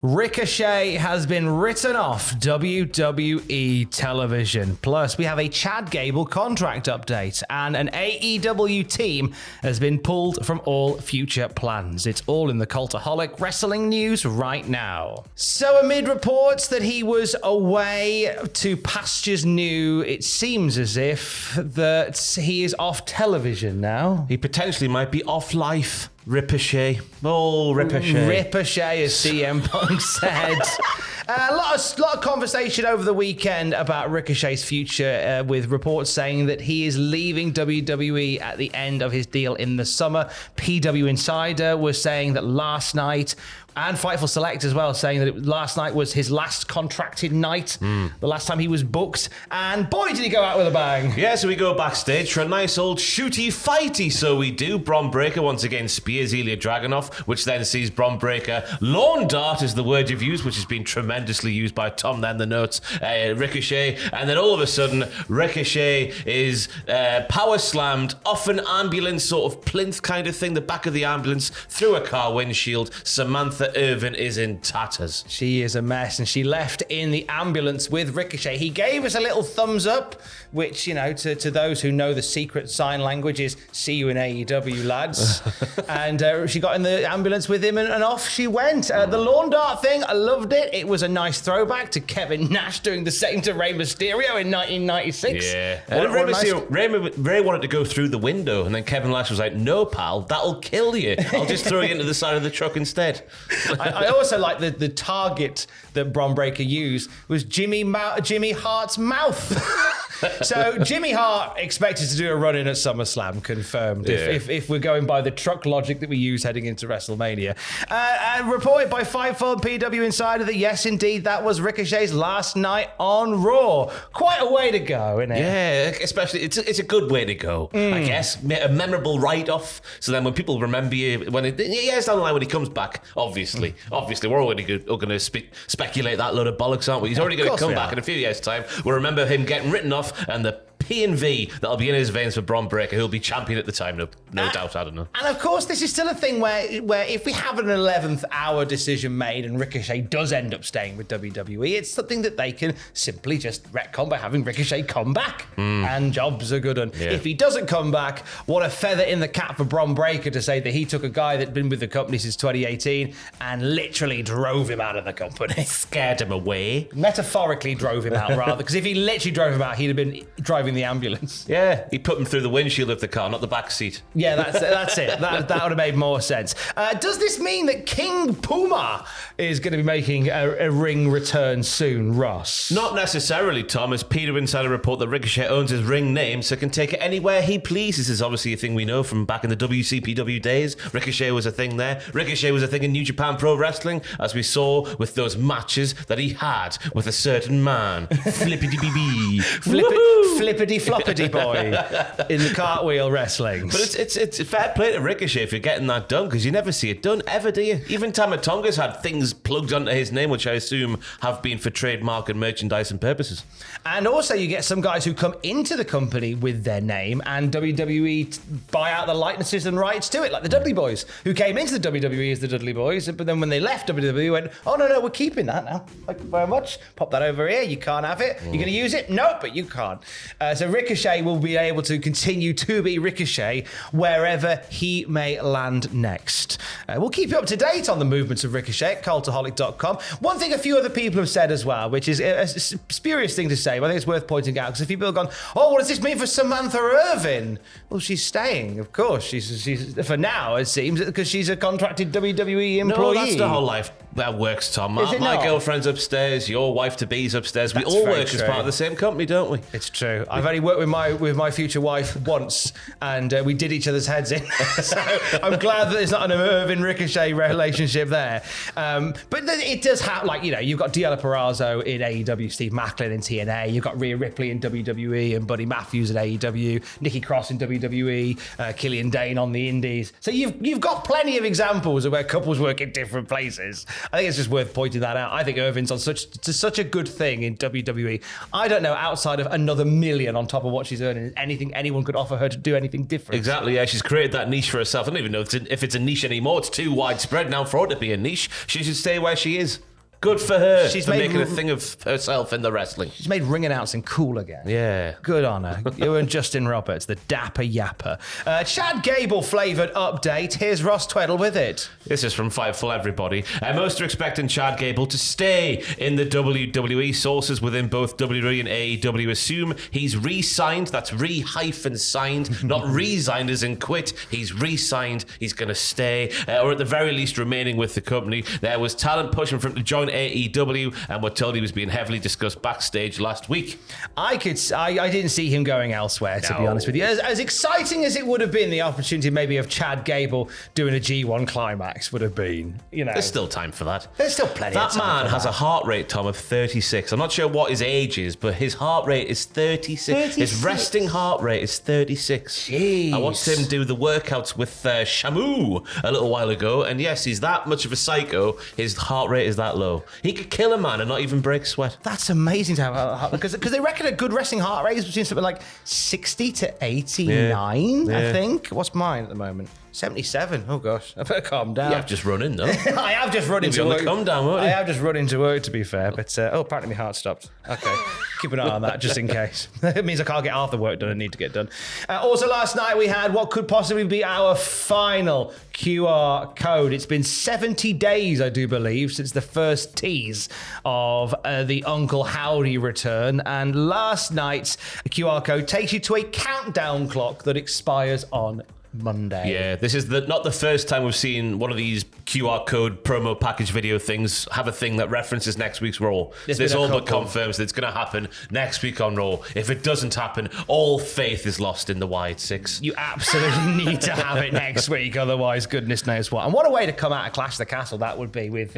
Ricochet has been written off WWE television. Plus, we have a Chad Gable contract update, and an AEW team has been pulled from all future plans. It's all in the Cultaholic wrestling news right now. So, amid reports that he was away to pastures new, it seems as if that he is off television now. He potentially might be off life. Ricochet. Oh, Ricochet. Ricochet, as CM Punk said. A lot of conversation over the weekend about Ricochet's future, with reports saying that he is leaving WWE at the end of his deal in the summer. PW Insider was saying that last night, and Fightful Select as well, saying that last night was his last contracted night, the last time he was booked, and boy, did he go out with a bang. Yeah, so we go backstage for a nice old shooty fighty, so we do. Bron Breakker once again spears Ilya Dragunov, which then sees Bron Breakker lawn dart is the word you've used, which has been tremendously used by Tom then the notes, Ricochet, and then all of a sudden Ricochet is power slammed off an ambulance sort of plinth kind of thing, the back of the ambulance, through a car windshield. Samantha Irvin is in tatters. She is a mess, and she left in the ambulance with Ricochet. He gave us a little thumbs up, which, you know, to those who know the secret sign language is see you in AEW, lads. And she got in the ambulance with him, and off she went. The lawn dart thing, I loved it. It was a nice throwback to Kevin Nash doing the same to Rey Mysterio in 1996. Yeah. Rey wanted to go through the window, and then Kevin Nash was like, no, pal, that'll kill you. I'll just throw you into the side of the truck instead. I also like the target that Bron Breakker used was Jimmy Hart's mouth. So Jimmy Hart expected to do a run-in at SummerSlam, confirmed, yeah. if we're going by the truck logic that we use heading into WrestleMania. Reported by Fightful and PW Insider that yes, indeed, that was Ricochet's last night on Raw. Quite a way to go, isn't it? Yeah, especially, it's a good way to go, I guess. A memorable write-off, so then when people remember you, years down the line when he comes back, obviously, we're already going to speculate that load of bollocks, aren't we? He's already going to come back in a few years' time. We'll remember him getting written off, and the P&V that'll be in his veins for Bron Breakker, who'll be champion at the time, no doubt, I don't know. And of course, this is still a thing where if we have an 11th hour decision made and Ricochet does end up staying with WWE, it's something that they can simply just retcon by having Ricochet come back, and jobs are good. And if he doesn't come back, what a feather in the cap for Bron Breakker to say that he took a guy that'd been with the company since 2018 and literally drove him out of the company. Scared him away. Metaphorically drove him out, rather, because if he literally drove him out, he'd have been driving the ambulance. Yeah, he put him through the windshield of the car, not the back seat. Yeah, that's it. That would have made more sense. Does this mean that King Puma is going to be making a ring return soon, Ross? Not necessarily, Tom, as Peter Insider report that Ricochet owns his ring name, so can take it anywhere he pleases. This is obviously a thing we know from back in the WCPW days. Ricochet was a thing there. Ricochet was a thing in New Japan Pro Wrestling, as we saw with those matches that he had with a certain man. Flippity-bee-bee. Flippity-floppity boy in the cartwheel wrestling. But it's fair play to Ricochet for getting that done, because you never see it done, ever, do you? Even Tama Tonga's had things plugged onto his name, which I assume have been for trademark and merchandising purposes. And also you get some guys who come into the company with their name and WWE buy out the likenesses and rights to it, like the Dudley Boys, who came into the WWE as the Dudley Boys, but then when they left WWE went, oh no, we're keeping that now. Thank you very much. Pop that over here. You can't have it. You're going to use it? No, but you can't. So Ricochet will be able to continue to be Ricochet wherever he may land next. We'll keep you up to date on the movements of Ricochet at cultaholic.com. One thing a few other people have said as well, which is a spurious thing to say, but I think it's worth pointing out, because a few people have gone, oh, what does this mean for Samantha Irvin? Well, she's staying, of course. She's for now, it seems, because she's a contracted WWE employee. No, that's the whole life that works, Tom. My girlfriend's upstairs, your wife-to-be's upstairs. We all work as part of the same company, don't we? It's true. I've only worked with my future wife once, and we did each other's heads in. So I'm glad that there's not an Irvin Ricochet relationship there. But it does have, like, you know, you've got Deonna Purrazzo in AEW, Steve Macklin in TNA, you've got Rhea Ripley in WWE, and Buddy Matthews at AEW, Nikki Cross in WWE, Killian Dane on the Indies. So you've got plenty of examples of where couples work in different places. I think it's just worth pointing that out. I think Irvin's on such a good thing in WWE. I don't know, outside of another million on top of what she's earning, anything anyone could offer her to do anything different. Exactly, yeah. She's created that niche for herself. I don't even know if it's a niche anymore. It's too widespread now for her to be a niche. She should stay where she is. Good for her. She's for made making a thing of herself in the wrestling. She's made ring announcing cool again. Yeah. Good on her. You and Justin Roberts, the dapper yapper. Chad Gable flavoured update. Here's Ross Tweddle with it. This is from Fightful Everybody. Most are expecting Chad Gable to stay in the WWE. Sources within both WWE and AEW assume he's re-signed. That's re-signed, not resigned as in quit. He's re-signed. He's going to stay, or at the very least remaining with the company. There was talent pushing for him to join AEW, and we're told he was being heavily discussed backstage last week. I didn't see him going elsewhere, to be honest with you. As exciting as it would have been, the opportunity maybe of Chad Gable doing a G1 climax would have been, There's still time for that. There's still plenty of time. That man has a heart rate, Tom, of 36. I'm not sure what his age is, but his heart rate is 36. His resting heart rate is 36. Jeez. I watched him do the workouts with Shamu a little while ago, and yes, he's that much of a psycho. His heart rate is that low. He could kill a man and not even break sweat. That's amazing to have, because they reckon a good wrestling heart rate is between something like 60 to 89, I think. What's mine at the moment? 77. Oh gosh, I better calm down. You have just run in though. I have just run into work. Come down, won't you? I have just run into work, to be fair. But apparently my heart stopped. Okay, keep an eye on that just in case. It means I can't get half the work done I need to get done. Also, last night we had what could possibly be our final QR code. It's been 70 days, I do believe, since the first tease of the Uncle Howdy return. And last night's QR code takes you to a countdown clock that expires on Monday. Yeah, this is not the first time we've seen one of these QR code promo package video things have a thing that references next week's Raw. This all but confirms that it's going to happen next week on Raw. If it doesn't happen, all faith is lost in the Wyatt Six. You absolutely need to have it next week, otherwise goodness knows what. And what a way to come out of Clash of the Castle that would be with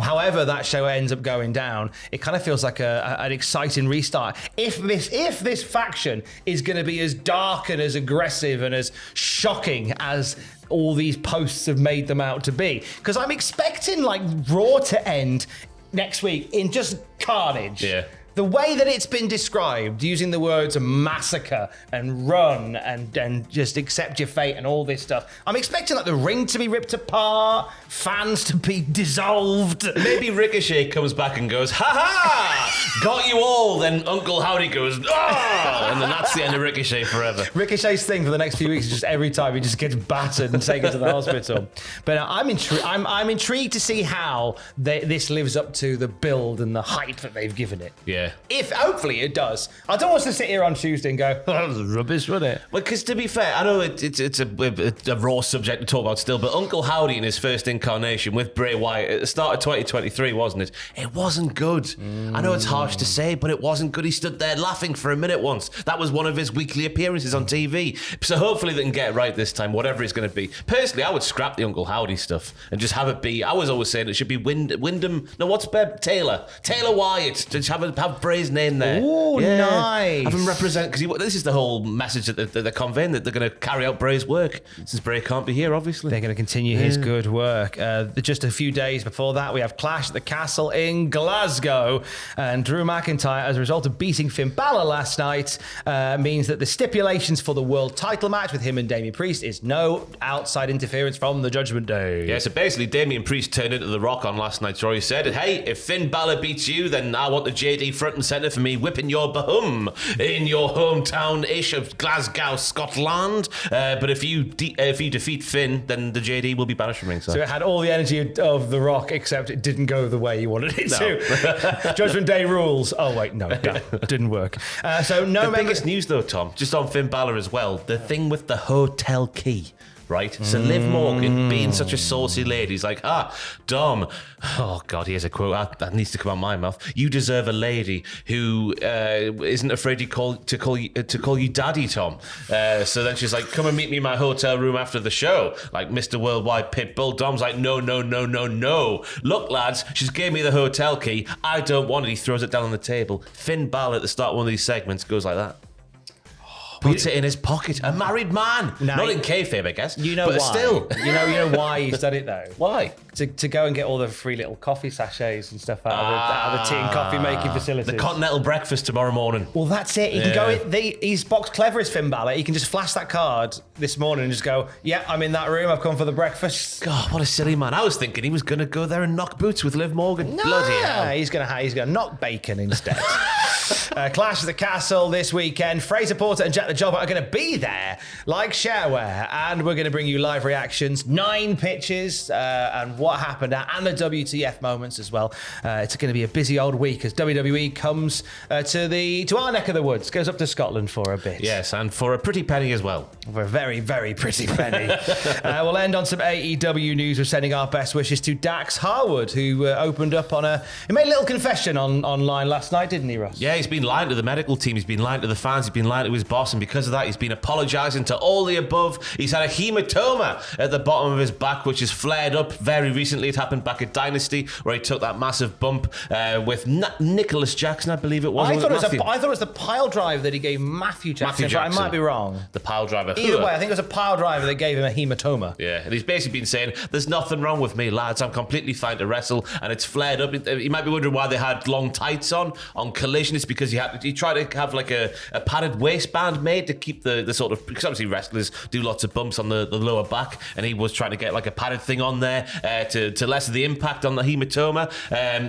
however that show ends up going down. It kind of feels like an exciting restart. If this faction is going to be as dark and as aggressive and as shocking as all these posts have made them out to be, because I'm expecting like Raw to end next week in just carnage. Yeah. The way that it's been described, using the words massacre and run and just accept your fate and all this stuff, I'm expecting like the ring to be ripped apart, fans to be dissolved. Maybe Ricochet comes back and goes, ha ha, got you all. Then Uncle Howdy goes, ah, and then that's the end of Ricochet forever. Ricochet's thing for the next few weeks is just every time he just gets battered and taken to the hospital. But I'm intrigued to see how this lives up to the build and the hype that they've given it. Yeah. If hopefully it does. I don't want us to sit here on Tuesday and go, oh, that was rubbish, wasn't it? Well, because to be fair, I know it's a raw subject to talk about still, but Uncle Howdy in his first incarnation with Bray Wyatt at the start of 2023, wasn't it? It wasn't good. I know it's harsh to say, but it wasn't good. He stood there laughing for a minute once. That was one of his weekly appearances on TV. So hopefully they can get it right this time, whatever it's going to be. Personally, I would scrap the Uncle Howdy stuff and just have it be. I was always saying it should be Wyndham. No, what's Taylor Wyatt. Just have Bray's name there. Oh, nice. Have him represent, because this is the whole message that they're conveying, that they're going to carry out Bray's work, since Bray can't be here, obviously. They're going to continue his good work. Just a few days before that, we have Clash at the Castle in Glasgow, and Drew McIntyre, as a result of beating Finn Balor last night, means that the stipulations for the world title match with him and Damian Priest is no outside interference from the Judgment Day. Yeah, so basically Damian Priest turned into The Rock on last night's Raw. He said, hey, if Finn Balor beats you, then I want the JD front and centre for me whipping your bahum in your hometown-ish of Glasgow, Scotland. But if you defeat Finn, then the JD will be banished from ringside. So it had all the energy of The Rock, except it didn't go the way you wanted it to. Judgment Day rules. Oh, wait, no, didn't work. The biggest news, though, Tom, just on Finn Balor as well, the thing with the hotel key. Right? So Liv Morgan, being such a saucy lady, is like, Dom, oh God, here's a quote that needs to come out of my mouth. You deserve a lady who isn't afraid to call you daddy, Tom. So then she's like, come and meet me in my hotel room after the show, like Mr. Worldwide Pitbull. Dom's like, no. Look, lads, she's gave me the hotel key. I don't want it. He throws it down on the table. Finn Balor at the start of one of these segments goes like that. puts it in his pocket. A married man. Not in kayfabe, I guess. You know but why? Still. You know why he's done it though? Why? To go and get all the free little coffee sachets and stuff out of the tea and coffee making facilities. The continental breakfast tomorrow morning. Well, that's it. He can go in. He's box clever as Finn Balor. He can just flash that card this morning and just go, yeah, I'm in that room. I've come for the breakfast. God, what a silly man. I was thinking he was going to go there and knock boots with Liv Morgan. No, Bloody hell. He's going to knock bacon instead. Clash of the Castle this weekend. Fraser Porter and Jack the Jobber are going to be there, like shareware, and we're going to bring you live reactions, 9 pitches, and what happened, and the WTF moments as well. It's going to be a busy old week as WWE comes to our neck of the woods, goes up to Scotland for a bit. Yes, and for a pretty penny as well. For a very, very pretty penny. We'll end on some AEW news. We're sending our best wishes to Dax Harwood, who opened up he made a little confession online last night, didn't he, Ross? Yeah, he's been lying to the medical team, he's been lying to the fans, he's been lying to his boss, and because of that, he's been apologising to all the above. He's had a hematoma at the bottom of his back, which has flared up very recently. It happened back at Dynasty, where he took that massive bump with Nicholas Jackson, I believe it was. I thought it was the pile drive that he gave Matthew Jackson. But I might be wrong. The pile driver. Either way, I think it was a pile driver that gave him a hematoma. Yeah, and he's basically been saying, there's nothing wrong with me, lads. I'm completely fine to wrestle, and it's flared up. You might be wondering why they had long tights on Collision. It's because he tried to have like a padded waistband made to keep the sort of, because obviously wrestlers do lots of bumps on the lower back, and he was trying to get like a padded thing on there to lessen the impact on the hematoma.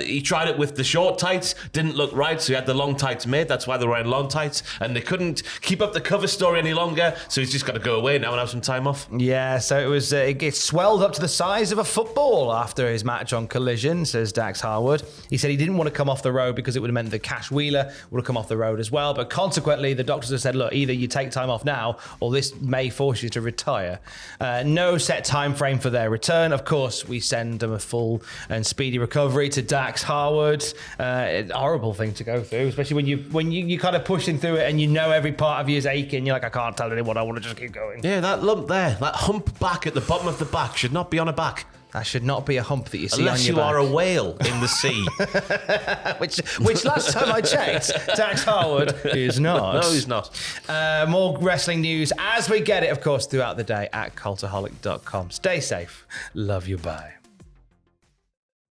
He tried it with the short tights, didn't look right, so he had the long tights made. That's why they were wearing long tights, and they couldn't keep up the cover story any longer, so he's just got to go away now and have some time off. Yeah, so it swelled up to the size of a football after his match on Collision, says Dax Harwood. He said he didn't want to come off the road because it would have meant that Cash Wheeler would have come off the road as well, but consequently the doctors have said, look, either you take time off now or this may force you to retire. No set time frame for their return. Of course, we send them a full and speedy recovery to Dax Harwood. Horrible thing to go through, especially when you kind of pushing through it and you know every part of you is aching. You're like, I can't tell anyone, I want to just keep going. Yeah, that lump there, that hump back at the bottom of the back should not be on a back. That should not be a hump that you see unless on your you back. are a whale in the sea. which last time I checked, Dax Harwood is not. No, he's not. More wrestling news as we get it, of course, throughout the day at cultaholic.com. Stay safe. Love you. Bye.